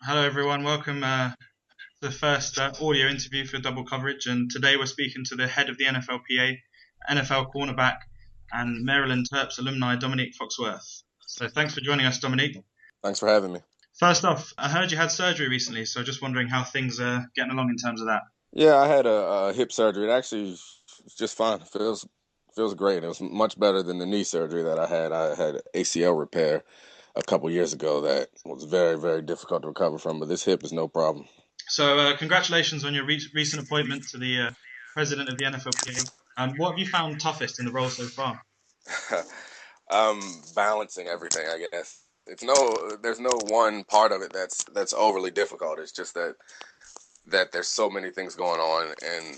Hello, everyone. Welcome to the first audio interview for Double Coverage. And today we're speaking to the head of the NFLPA, NFL cornerback, and Maryland Terps alumni, Domonique Foxworth. So thanks for joining us, Domonique. Thanks for having me. First off, I heard you had surgery recently, so just wondering how things are getting along in terms of that. Yeah, I had a hip surgery. It actually is just fine. Feels great. It was much better than the knee surgery that I had. I had ACL repair a couple years ago that was very, very difficult to recover from, but this hip is no problem. So congratulations on your recent appointment to the president of the NFLPA. What have you found toughest in the role so far? Balancing everything, I guess. There's no one part of it that's overly difficult. It's just that there's so many things going on and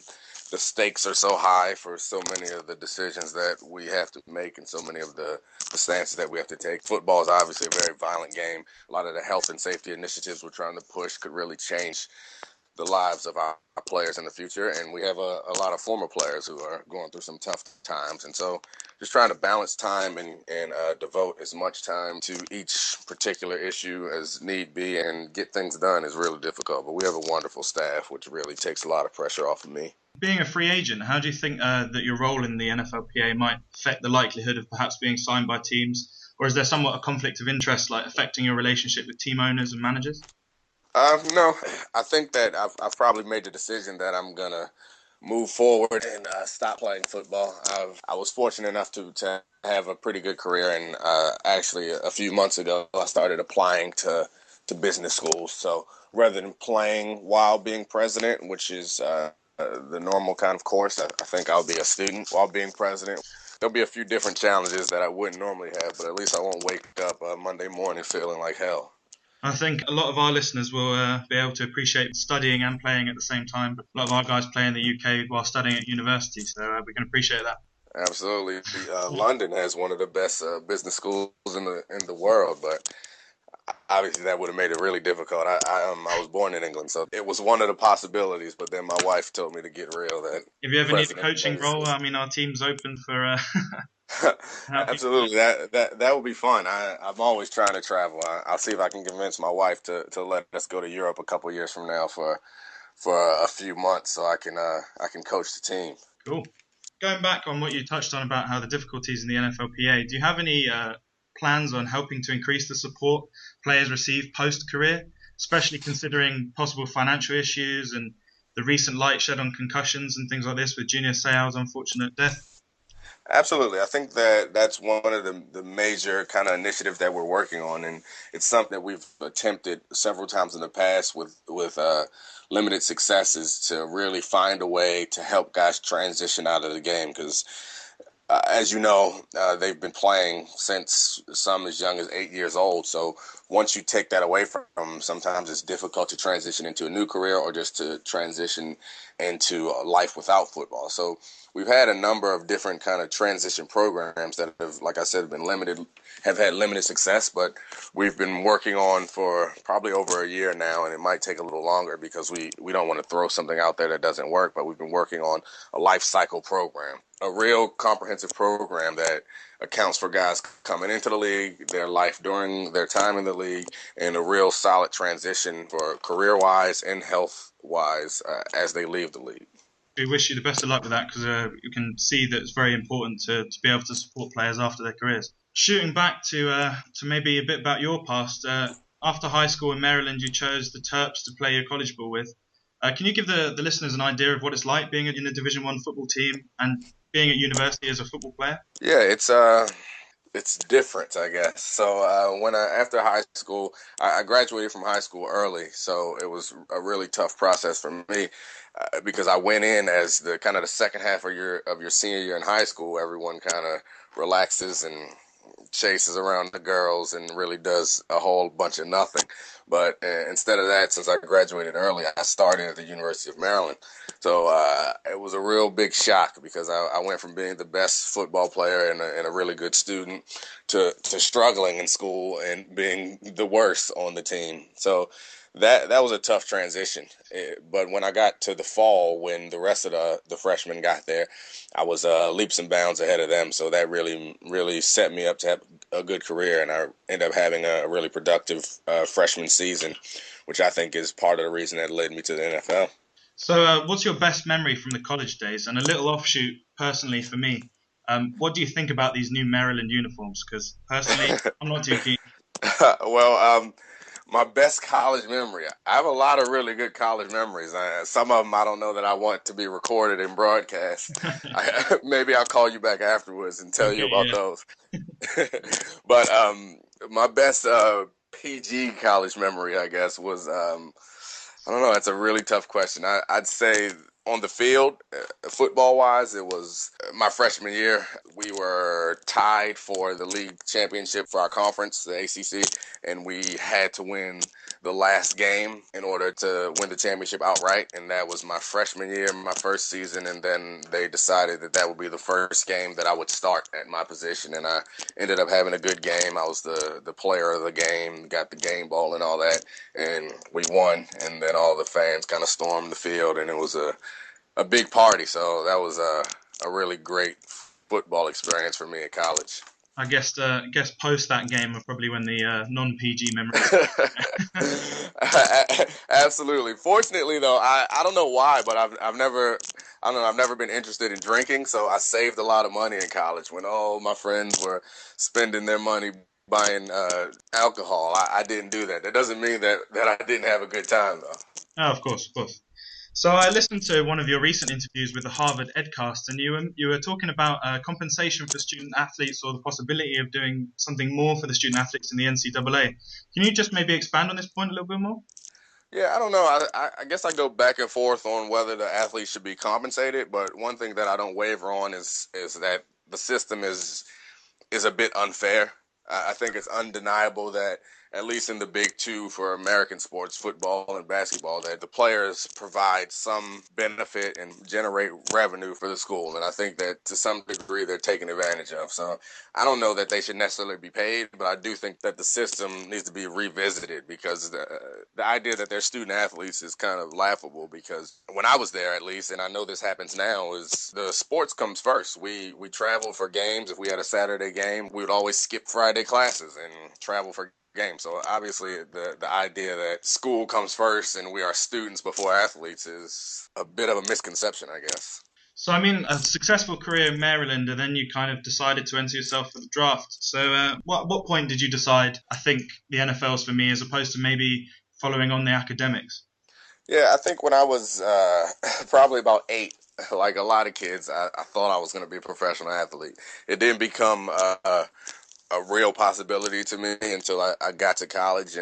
the stakes are so high for so many of the decisions that we have to make and so many of the stances that we have to take. Football is obviously a very violent game. A lot of the health and safety initiatives we're trying to push could really change the lives of our players in the future. And we have a lot of former players who are going through some tough times. And so just trying to balance time and devote as much time to each particular issue as need be and get things done is really difficult. But we have a wonderful staff, which really takes a lot of pressure off of me. Being a free agent, how do you think that your role in the NFLPA might affect the likelihood of perhaps being signed by teams? Or is there somewhat a conflict of interest, like affecting your relationship with team owners and managers? No, I think that I've probably made the decision that I'm gonna move forward and stop playing football. I was fortunate enough to have a pretty good career, and actually a few months ago I started applying to business schools. So rather than playing while being president, which is the normal kind of course, I think I'll be a student while being president. There'll be a few different challenges that I wouldn't normally have, but at least I won't wake up Monday morning feeling like hell. I think a lot of our listeners will be able to appreciate studying and playing at the same time. But a lot of our guys play in the UK while studying at university, so we can appreciate that. Absolutely. London has one of the best business schools in the world, but obviously that would have made it really difficult. I was born in England, so it was one of the possibilities. But then my wife told me to get real that If you ever need a president coaching role, was. I mean, our team's open for help you. Absolutely, that would be fun. I'm always trying to travel. I'll see if I can convince my wife to let us go to Europe a couple years from now for a few months, so I can coach the team. Cool. Going back on what you touched on about how the difficulties in the NFLPA, do you have any plans on helping to increase the support players receive post-career, especially considering possible financial issues and the recent light shed on concussions and things like this with Junior Seau's unfortunate death? Absolutely. I think that that's one of the major kind of initiatives that we're working on, and it's something that we've attempted several times in the past with limited successes to really find a way to help guys transition out of the game because. As you know, they've been playing since some as young as 8 years old. So once you take that away from them, sometimes it's difficult to transition into a new career or just to transition into a life without football. So we've had a number of different kind of transition programs that have, like I said, have had limited success, but we've been working on for probably over a year now, and it might take a little longer because we don't want to throw something out there that doesn't work, but we've been working on a life cycle program, a real comprehensive program that accounts for guys coming into the league, their life during their time in the league, and a real solid transition for career-wise and health-wise as they leave the league. We wish you the best of luck with that because you can see that it's very important to be able to support players after their careers. Shooting back to maybe a bit about your past, after high school in Maryland, you chose the Terps to play your college ball with. Can you give the listeners an idea of what it's like being in a Division One football team and being at university as a football player? Yeah, it's different, I guess. So after high school, I graduated from high school early, so it was a really tough process for me because I went in as the kind of the second half of your senior year in high school. Everyone kind of relaxes and chases around the girls and really does a whole bunch of nothing. But instead of that, since I graduated early, I started at the University of Maryland. So it was a real big shock because I went from being the best football player and a really good student to struggling in school and being the worst on the team. So that was a tough transition. But when I got to the fall, when the rest of the freshmen got there, I was leaps and bounds ahead of them. So that really set me up to have a good career, and I ended up having a really productive freshman season which I think is part of the reason that led me to the NFL. So, what's your best memory from the college days? And a little offshoot, personally, for me, what do you think about these new Maryland uniforms? Because personally, I'm not too keen. Well, my best college memory. I have a lot of really good college memories. Some of them I don't know that I want to be recorded and broadcast. Maybe I'll call you back afterwards and tell you Okay, about yeah. those. But my best PG college memory, I guess, was I don't know. That's a really tough question. I'd say on the field, football wise, it was my freshman year. We were tied for the league championship for our conference, the ACC, and we had to win the last game in order to win the championship outright. And that was my freshman year, my first season. And then they decided that that would be the first game that I would start at my position. And I ended up having a good game. I was the player of the game, got the game ball and all that, and we won. And then all the fans kind of stormed the field, and it was a big party. So that was a really great football experience for me at college. I guess post that game are probably when the non-PG memories. Absolutely. Fortunately, though, I don't know why, but I've never I don't know I've never been interested in drinking, so I saved a lot of money in college when all my friends were spending their money buying alcohol. I didn't do that. That doesn't mean that I didn't have a good time though. Oh, of course, of course. So I listened to one of your recent interviews with the Harvard Edcast, and you were talking about compensation for student athletes or the possibility of doing something more for the student athletes in the NCAA. Can you just maybe expand on this point a little bit more? Yeah, I don't know. I guess I go back and forth on whether the athletes should be compensated, but one thing that I don't waver on is that the system is a bit unfair. I think it's undeniable that at least in the big two for American sports, football and basketball, that the players provide some benefit and generate revenue for the school. And I think that to some degree they're taken advantage of. So I don't know that they should necessarily be paid, but I do think that the system needs to be revisited because the idea that they're student athletes is kind of laughable because when I was there at least, and I know this happens now, is the sports comes first. We travel for games. If we had a Saturday game, we would always skip Friday classes and travel for game. So obviously the idea that school comes first and we are students before athletes is a bit of a misconception, I guess. So I mean, a successful career in Maryland, and then you kind of decided to enter yourself for the draft. So what point did you decide? I think the NFL's for me, as opposed to maybe following on the academics. Yeah, I think when I was probably about 8, like a lot of kids, I thought I was going to be a professional athlete. It didn't become a real possibility to me until I got to college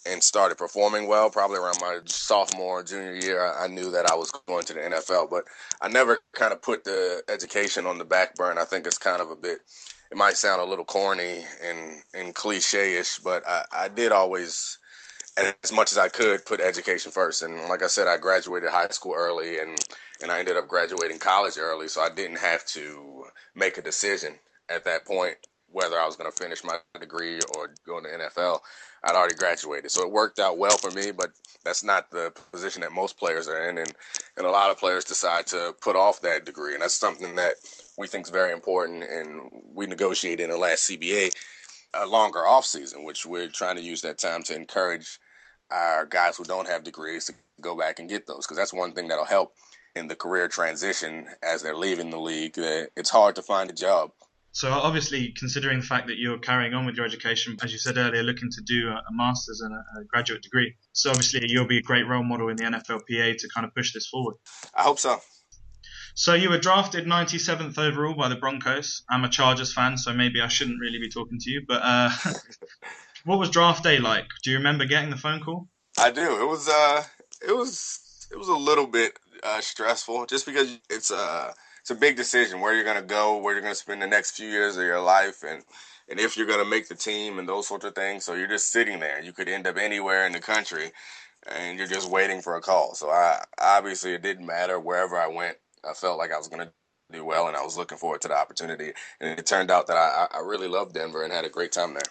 and started performing well. Probably around my sophomore, junior year, I knew that I was going to the NFL, but I never kind of put the education on the back burner. I think it's kind of a bit, it might sound a little corny and cliche-ish, but I did always, as much as I could, put education first. And like I said, I graduated high school early and I ended up graduating college early, so I didn't have to make a decision at that point whether I was going to finish my degree or go in the NFL. I'd already graduated, so it worked out well for me, but that's not the position that most players are in, and a lot of players decide to put off that degree, and that's something that we think is very important, and we negotiated in the last CBA a longer off season, which we're trying to use that time to encourage our guys who don't have degrees to go back and get those, because that's one thing that'll help in the career transition as they're leaving the league. That it's hard to find a job. So obviously, considering the fact that you're carrying on with your education, as you said earlier, looking to do a master's and a graduate degree, so obviously you'll be a great role model in the NFLPA to kind of push this forward. I hope so. So you were drafted 97th overall by the Broncos. I'm a Chargers fan, so maybe I shouldn't really be talking to you. But what was draft day like? Do you remember getting the phone call? I do. It was a little bit stressful, just because it's a big decision where you're gonna go, where you're gonna spend the next few years of your life, and if you're gonna make the team and those sorts of things. So you're just sitting there. You could end up anywhere in the country, and you're just waiting for a call. So I obviously it didn't matter wherever I went. I felt like I was gonna do well, and I was looking forward to the opportunity. And it turned out that I really loved Denver and had a great time there.